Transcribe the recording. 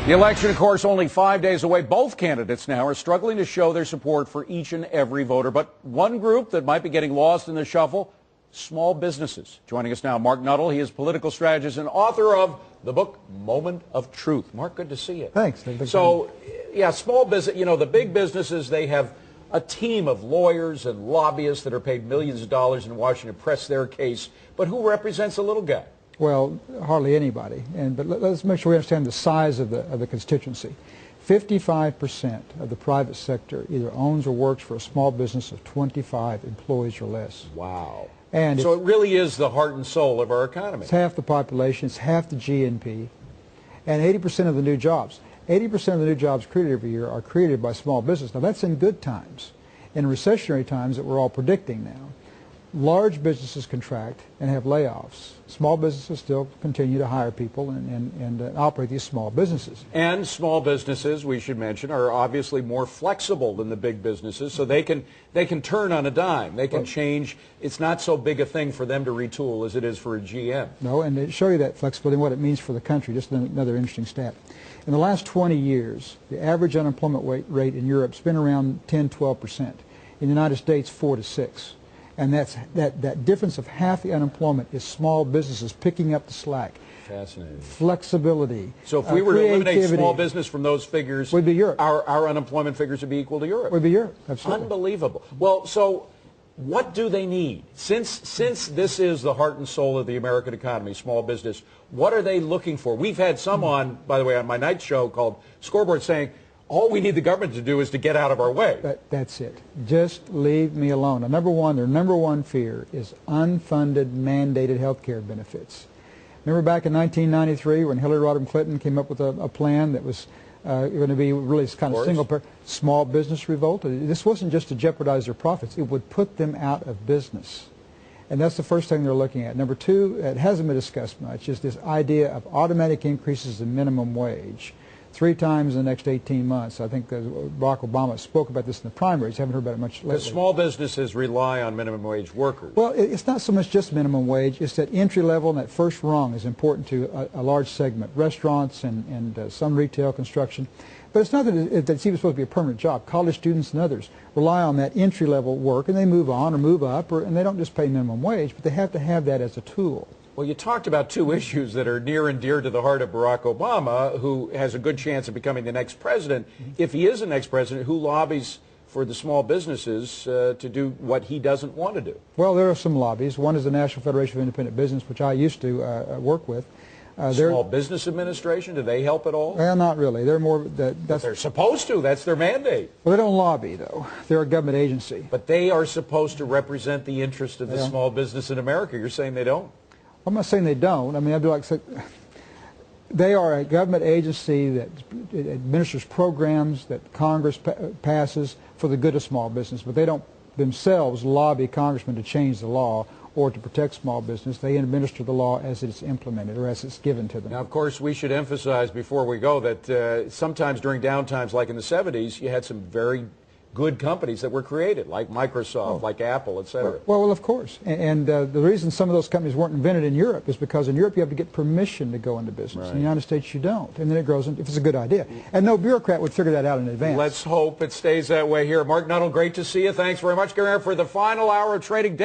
The election, of course, only 5 days away. Both candidates now are struggling to show their support for each and every voter. But one group that might be getting lost in the shuffle, small businesses. Joining us now, Mark Nuttall. He is political strategist and author of the book, Moment of Truth. Mark, good to see you. Thanks. So, yeah, small business, you know, the big businesses, they have a team of lawyers and lobbyists that are paid millions of dollars in Washington to press their case. But who represents the little guy? Well, hardly anybody. But let's make sure we understand the size of the constituency. 55% of the private sector either owns or works for a small business of 25 employees or less. Wow. And so it really is the heart and soul of our economy. It's half the population, it's half the GNP, and 80% of the new jobs. 80% of the new jobs created every year are created by small business. Now that's in good times. In recessionary times that we're all predicting now, large businesses contract and have layoffs. Small businesses still continue to hire people and operate these small businesses. And small businesses, we should mention, are obviously more flexible than the big businesses, so they can turn on a dime. They can change. It's not so big a thing for them to retool as it is for a GM. No, and to show you that flexibility and what it means for the country, just another interesting stat. In the last 20 years, the average unemployment rate in Europe has been around 10–12%. In the United States, 4 to 6. And that difference of half the unemployment is small businesses picking up the slack. Fascinating. Flexibility. So if we were to eliminate small business from those figures, would be Europe. Our unemployment figures would be equal to Europe. Would be Europe, absolutely. Unbelievable. Well, so what do they need? Since this is the heart and soul of the American economy, small business, what are they looking for? We've had some on, by the way, on my night show called Scoreboard saying, all we need the government to do is to get out of our way. That's it. Just leave me alone. Now, their number one fear is unfunded mandated health care benefits. Remember back in 1993 when Hillary Rodham Clinton came up with a plan that was going to be really kind of single small business revolt? This wasn't just to jeopardize their profits. It would put them out of business. And that's the first thing they're looking at. Number two, it hasn't been discussed much, is this idea of automatic increases in minimum wage. 3 times in the next 18 months. I think Barack Obama spoke about this in the primaries. Haven't heard about it much lately. The small businesses rely on minimum wage workers. Well, it's not so much just minimum wage. It's that entry level and that first rung is important to a large segment. Restaurants and some retail construction. But it's not that it's even supposed to be a permanent job. College students and others rely on that entry level work and they move on or move up and they don't just pay minimum wage, but they have to have that as a tool. Well, you talked about 2 issues that are near and dear to the heart of Barack Obama, who has a good chance of becoming the next president. If he is the next president, who lobbies for the small businesses to do what he doesn't want to do? Well, there are some lobbies. One is the National Federation of Independent Business, which I used to work with. Small Business Administration, do they help at all? Well, not really. They're more... But they're supposed to. That's their mandate. Well, they don't lobby, though. They're a government agency. But they are supposed to represent the interest of the small business in America. You're saying they don't? I'm not saying they don't. I mean, I'd be like, they are a government agency that administers programs that Congress passes for the good of small business, but they don't themselves lobby congressmen to change the law or to protect small business. They administer the law as it's implemented or as it's given to them. Now, of course, we should emphasize before we go that sometimes during downtimes like in the 70s, you had some very good companies that were created, like Microsoft, like Apple, etc. Well, of course. And the reason some of those companies weren't invented in Europe is because in Europe you have to get permission to go into business. Right. In the United States you don't. And then it grows if it's a good idea. And no bureaucrat would figure that out in advance. Let's hope it stays that way here. Mark Nuttall, great to see you. Thanks very much. Going for the final hour of Trading Day.